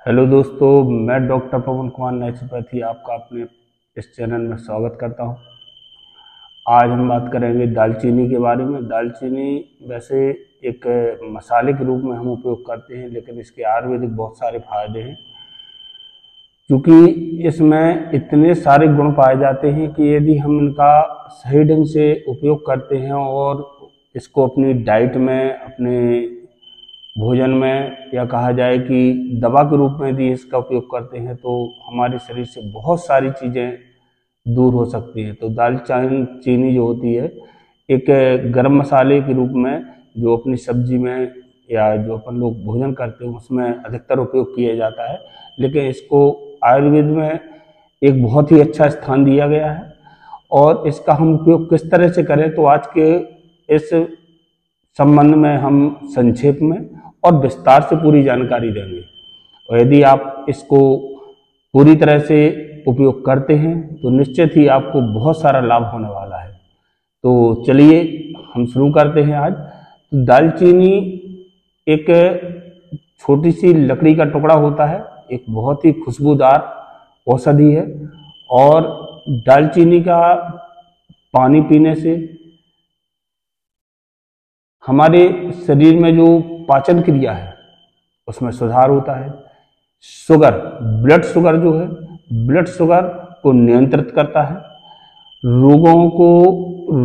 Hello दोस्तों, मैं doctor पवन Kumar naturopathy आपका अपने इस चैनल में स्वागत करता हूं। आज हम बात करेंगे दालचीनी के बारे में। दालचीनी वैसे एक मसाले के रूप में हम उपयोग करते हैं, लेकिन इसके आयुर्वेदिक बहुत सारे फायदे हैं, क्योंकि इसमें इतने सारे गुण पाए जाते हैं कि यदि हम इनका सही ढंग से उपयोग करते हैं और इसको अपनी डाइट में, अपने भोजन में, या कहा जाए कि दवा के रूप में यदि इसका उपयोग करते हैं तो हमारे शरीर से बहुत सारी चीज़ें दूर हो सकती हैं। तो दालचीनी जो होती है एक गरम मसाले के रूप में, जो अपनी सब्जी में या जो अपन लोग भोजन करते हैं उसमें अधिकतर उपयोग किया जाता है, लेकिन इसको आयुर्वेद में एक बहुत ही अच्छा स्थान दिया गया है। और इसका हम उपयोग किस तरह से करें, तो आज के इस संबंध में हम संक्षेप में और विस्तार से पूरी जानकारी देंगे। और यदि आप इसको पूरी तरह से उपयोग करते हैं तो निश्चित ही आपको बहुत सारा लाभ होने वाला है। तो चलिए हम शुरू करते हैं। आज तो दालचीनी एक छोटी सी लकड़ी का टुकड़ा होता है, एक बहुत ही खुशबूदार औषधि है। और दालचीनी का पानी पीने से हमारे शरीर में जो पाचन क्रिया है उसमें सुधार होता है। ब्लड शुगर जो है, ब्लड शुगर को नियंत्रित करता है।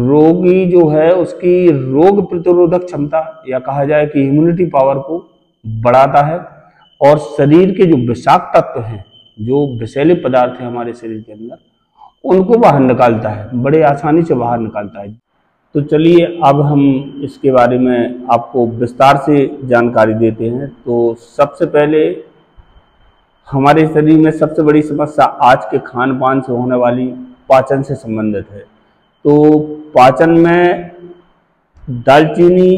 रोगी जो है उसकी रोग प्रतिरोधक क्षमता, या कहा जाए कि इम्यूनिटी पावर को बढ़ाता है। और शरीर के जो विषाक्त तत्व हैं, जो विषैले पदार्थ हैं हमारे शरीर के अंदर, उनको बाहर निकालता है, बड़े आसानी से बाहर निकालता है। तो चलिए अब हम इसके बारे में आपको विस्तार से जानकारी देते हैं। तो सबसे पहले हमारे शरीर में सबसे बड़ी समस्या आज के खान पान से होने वाली पाचन से संबंधित है। तो पाचन में दालचीनी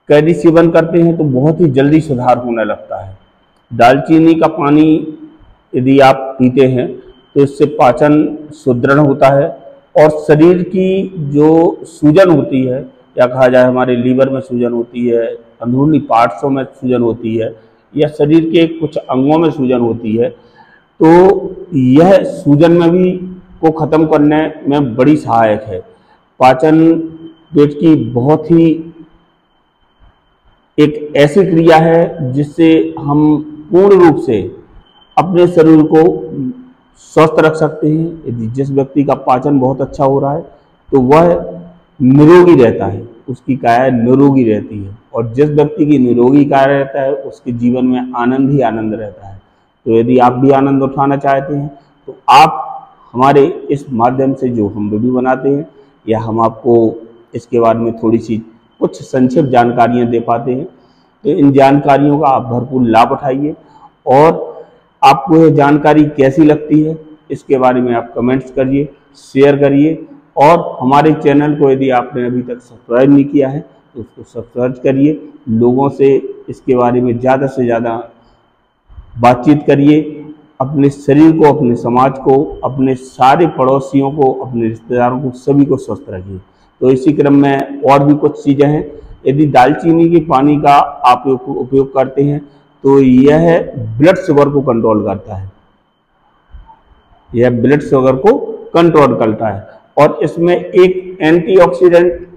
का यदि सेवन करते हैं तो बहुत ही जल्दी सुधार होने लगता है। दालचीनी का पानी यदि आप पीते हैं तो इससे पाचन सुदृढ़ होता है, और शरीर की जो सूजन होती है, या कहा जाए हमारे लीवर में सूजन होती है, अंदरूनी पार्ट्सों में सूजन होती है, या शरीर के कुछ अंगों में सूजन होती है, तो यह सूजन में भी को ख़त्म करने में बड़ी सहायक है। पाचन पेट की बहुत ही एक ऐसी क्रिया है जिससे हम पूर्ण रूप से अपने शरीर को स्वस्थ रख सकते हैं। यदि जिस व्यक्ति का पाचन बहुत अच्छा हो रहा है तो वह निरोगी रहता है, उसकी काया निरोगी रहती है। और जिस व्यक्ति की निरोगी काया रहता है उसके जीवन में आनंद ही आनंद रहता है। तो यदि आप भी आनंद उठाना चाहते हैं तो आप हमारे इस माध्यम से जो हम वीडियो बनाते हैं, या हम आपको इसके बारे में थोड़ी सी कुछ संक्षिप्त जानकारियाँ दे पाते हैं, तो इन जानकारियों का आप भरपूर लाभ उठाइए। और आपको यह जानकारी कैसी लगती है इसके बारे में आप कमेंट्स करिए, शेयर करिए। और हमारे चैनल को यदि आपने अभी तक सब्सक्राइब नहीं किया है तो उसको सब्सक्राइब करिए। लोगों से इसके बारे में ज़्यादा से ज़्यादा बातचीत करिए। अपने शरीर को, अपने समाज को, अपने सारे पड़ोसियों को, अपने रिश्तेदारों को, सभी को स्वस्थ रखिए। तो इसी क्रम में और भी कुछ चीज़ें हैं। यदि दालचीनी के पानी का आप उपयोग करते हैं तो यह ब्लड शुगर को कंट्रोल करता है, यह ब्लड शुगर को कंट्रोल करता है। और इसमें एक एंटीऑक्सीडेंट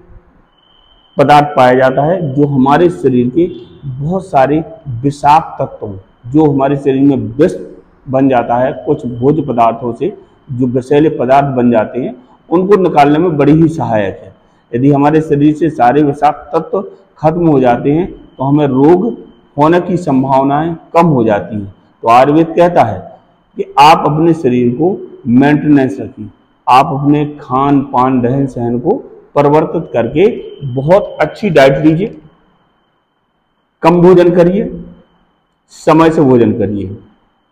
पदार्थ पाया जाता है जो हमारे शरीर के बहुत सारे विषाक्त तत्वों, जो हमारे शरीर में विष बन जाता है, कुछ भोज्य पदार्थों से जो विषैले पदार्थ बन जाते हैं, उनको निकालने में बड़ी ही सहायक है। यदि हमारे शरीर से सारे विषाक्त तत्व खत्म हो जाते हैं तो हमें रोग होने की संभावनाएं कम हो जाती हैं। तो आयुर्वेद कहता है कि आप अपने शरीर को मेंटेनेंस रखिए, आप अपने खान पान रहन सहन को परिवर्तित करके बहुत अच्छी डाइट लीजिए, कम भोजन करिए, समय से भोजन करिए।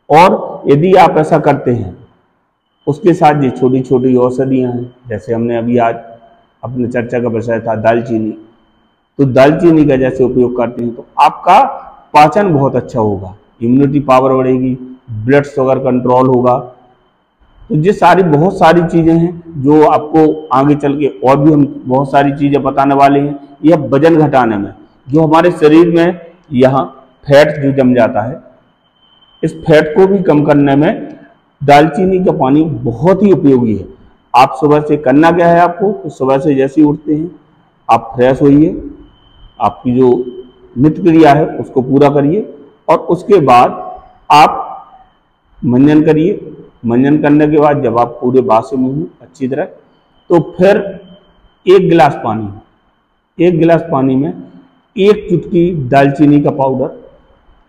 और यदि आप ऐसा करते हैं, उसके साथ ये छोटी छोटी औषधियाँ हैं, जैसे हमने अभी आज अपने चर्चा का विषय था दालचीनी, तो दालचीनी का जैसे उपयोग करते हैं तो आपका पाचन बहुत अच्छा होगा, इम्यूनिटी पावर बढ़ेगी, ब्लड शुगर कंट्रोल होगा। तो ये सारी बहुत सारी चीज़ें हैं जो आपको आगे चल के और भी हम बहुत सारी चीज़ें बताने वाले हैं। यह वजन घटाने में, जो हमारे शरीर में यहाँ फैट जो जम जाता है, इस फैट को भी कम करने में दालचीनी का पानी बहुत ही उपयोगी है। आप सुबह से करना क्या है आपको, तो सुबह से जैसे ही उठते हैं आप फ्रेश होइए, आपकी जो नित्य क्रिया है उसको पूरा करिए और उसके बाद आप मंजन करिए। मंजन करने के बाद जब आप पूरे बासे मुंह अच्छी तरह, तो फिर एक गिलास पानी में एक चुटकी दालचीनी का पाउडर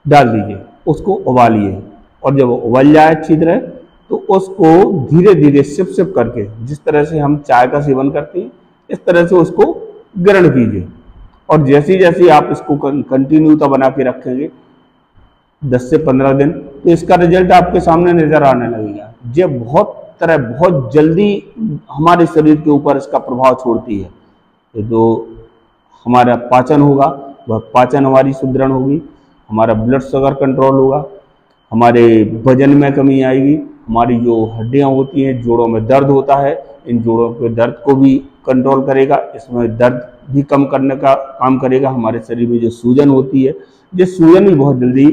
डाल दीजिए, उसको उबालिए और जब उबल जाए अच्छी तरह तो उसको धीरे धीरे सिप सिप करके, जिस तरह से हम चाय का सेवन करते हैं इस तरह से उसको ग्रहण कीजिए। और जैसे जैसे आप इसको कंटिन्यूता बना के रखेंगे 10 से 15 दिन, तो इसका रिजल्ट आपके सामने नजर आने लगेगा। ये बहुत जल्दी हमारे शरीर के ऊपर इसका प्रभाव छोड़ती है। तो जो हमारा पाचन होगा वह पाचन हमारी सुदृढ़ होगी, हमारा ब्लड शुगर कंट्रोल होगा, हमारे वजन में कमी आएगी, हमारी जो हड्डियां होती हैं, जोड़ों में दर्द होता है, इन जोड़ों के दर्द को भी कंट्रोल करेगा, इसमें दर्द भी कम करने का काम करेगा। हमारे शरीर में जो सूजन होती है, ये सूजन भी बहुत जल्दी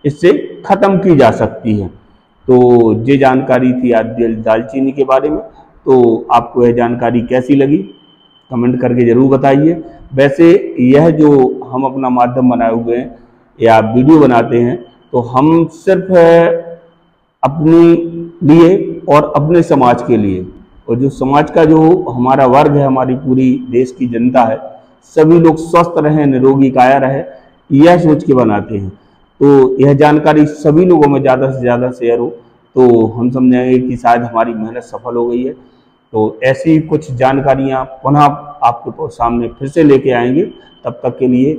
इससे ख़त्म की जा सकती है। तो ये जानकारी थी आज दालचीनी के बारे में। तो आपको यह जानकारी कैसी लगी कमेंट करके ज़रूर बताइए। वैसे यह जो हम अपना माध्यम बनाए हुए हैं या वीडियो बनाते हैं, तो हम सिर्फ अपने लिए और अपने समाज के लिए, और जो समाज का जो हमारा वर्ग है, हमारी पूरी देश की जनता है, सभी लोग स्वस्थ रहें, निरोगी काया रहे, यह सोच के बनाते हैं। तो यह जानकारी सभी लोगों में ज़्यादा से ज़्यादा शेयर हो तो हम समझेंगे कि शायद हमारी मेहनत सफल हो गई है। तो ऐसी कुछ जानकारियाँ पुनः आपके सामने फिर से लेके आएंगे। तब तक के लिए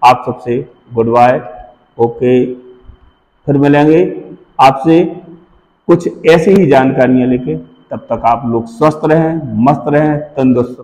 आप सबसे गुड बाय, ओके। फिर मिलेंगे आपसे कुछ ऐसी ही जानकारियाँ लेके। तब तक आप लोग स्वस्थ रहें, मस्त रहें, तंदुरुस्त।